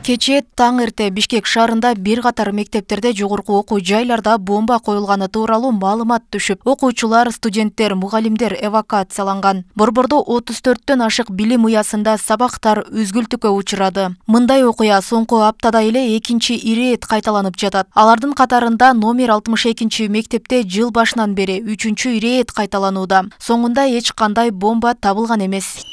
Кечээ таң эрте Бишкек шаарында бир катар мектептерде жогорку окуу жайларда бомба коюлганы тууралуу маалымат түшүп, окуучулар, студенттер, мугалимдер эвакуацияланган. Борбордо 34төн ашык билим уясында сабактар үзгүлтүккө учурады. Мындай окуя соңку аптада эле экинчи ирет кайталанып жатат. Алардын катарында номер 62 мектепте жыл башынан бери 3-чү ирет кайталанууда. Соңунда эч кандай бомба табылган эмес.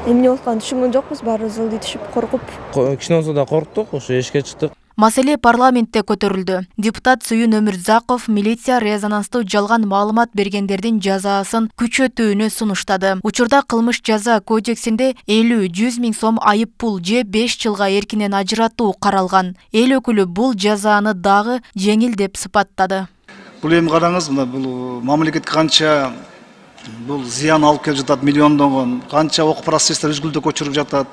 Эмне болгонун түшүнгөн жокпуз, баары зылдый түшүп коркуп. Кичине болсо да корктук, ошо эшикке чыктык. Маселе парламентте көтөрүлдү. Депутат Сүйүн Өмүрзаков милиция резонанстуу жалган маалымат бергендердин жазасын күчөтүүнү сунуштады. Учурда кылмыш жаза кодексинде 50-100 миң сом айып пул же 5 жылга эркинен ажыратуу каралган. Эл өкүлү бул жазаны дагы жеңил деп сыпаттады. Бул эми караңыз, бул мамлекетке канча бул зыян алып келип жатат, миллиондогон, канча окуу процесстер үзгүлтүккө өчүрүп жатат,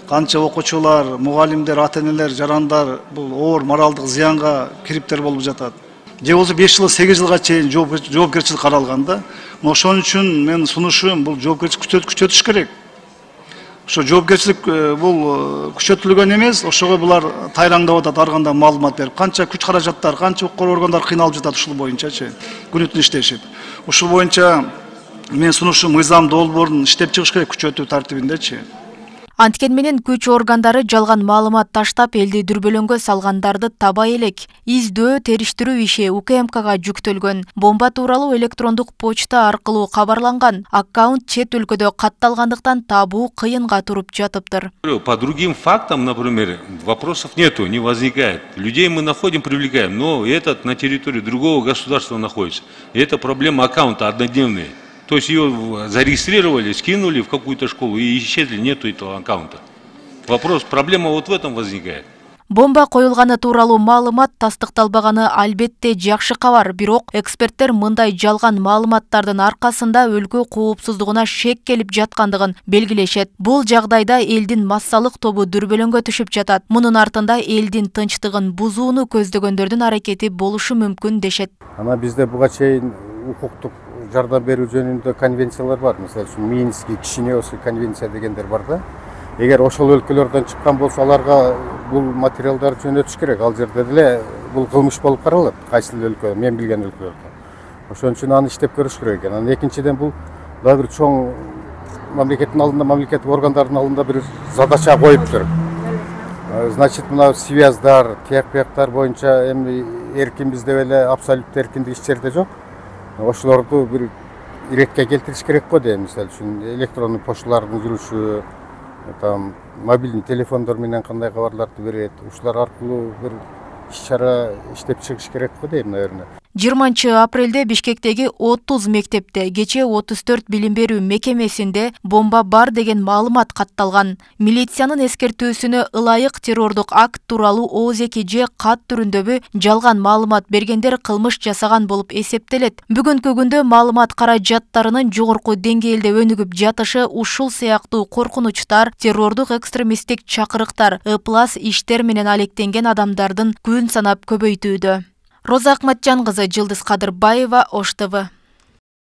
канча окуучулар, мугалимдер, ата-энелер, жарандар бул оор моралдык зыянга кириптер болуп жатат. Же болбосо 5 жыл, 8 жылга чейин жоопкерчилик каралган да. Ошон үчүн мен сунушум бул жоопкерчилик күчөтүш керек. Ошо жоопкерчилик бул күчөтүлгөн эмес, ошого булар тайраңдап атат, ар кандай маалымат берип, канча күч каражаттар, канча укук органдар кыйналып жатат ушул боюнчачы, күнү түнү иштешип. Ушул боюнча мен сунушум мыйзам долбоорун иштеп чыгыш керек, күчөтүү тартибиндечи. Анткени менен күч органдары жалган маалымат таштап элди дүрбөлөңгө салгандарды табай элек. Издөө, териштирүү иши УКМКга жүктөлгөн. Бомба тууралуу электрондук почта аркылуу кабарланган. Аккаунт чет өлкөдө катталгандыктан табуу кыйынга туруп жатыптыр. По другим фактам, например, вопросов нету, не возникает. Людей мы находим, привлекаем, но этот на территории другого государства находится. И это проблема аккаунта однодневная. То есть ее зарегистрировали, скинули в какую-то школу и исчезли, нету этого аккаунта. Проблема вот в этом возникает. Бомба коюлганы тууралуу маалымат тастыкталбаганы албетте жакшы кабар, бирок эксперттер мындай жалган маалыматтардын аркасында өлкө коопсуздугуна шек келип жаткандыгын белгилешет. Бул жагдайда элдин массалык тобу дүрбөлөңгө түшүп жатат. Мунун артында элдин тынчтыгын бузууну көздөгөндөрдүн аракети болушу мүмкүн дешет. Ана бизде буга чейин укуктук жардам берүү жөнүндө конвенциялар бар. Мисалы үчүн Минский, Кишиневский конвенция дегендер бар да. Эгер ошол өлкөлөрдөн чыккан болсо, аларга бул материалдар жөнөтүш керек. Ал жерде деле бул кылмыш болуп каралат. Кайсы өлкө, мен билген өлкөлөрдө. Ошон үчүн аны иштеп көрүш керек. Анан экинчиден бул дагы бир чоң мамлекеттин алдында, мамлекеттик органдардын алдында бир задача коюптур. Значит, мына связьдар, тияк-бияктар боюнча эми эркинбиз деп эле абсолютдуу эркиндик ич жерде жок. Ошолорду бир иретке келтириш керек го дейм. Мисалы үчүн электрондук пошталардын жүрүшү, мобильный телефондор менен кандай кабарларды берет, ушулар аркылуу бир иш-чара иштеп чыгыш керек го дейм, наверное. 20-апрелде Бишкектеги 30 мектепте, кечээ 34 билим берүү мекемесинде бомба бар деген маалымат катталган. Милициянын эскертүүсүнө ылайык террордук акт тууралуу оозеки же кат түрүндөбү жалган маалымат бергендер кылмыш жасаган болуп эсептелет. Бүгүнкү күндө маалымат каражаттарынын жогорку деңгээлде өнүгүп жатышы ушул сыяктуу коркунучтар, террордук экстремисттик чакырыктар, ыплас иштер менен алектенген адамдардын күн санап көбөйтүүдө. Роза Акматжан кызы, Жылдыз Кадырбаева, Ош ТВ.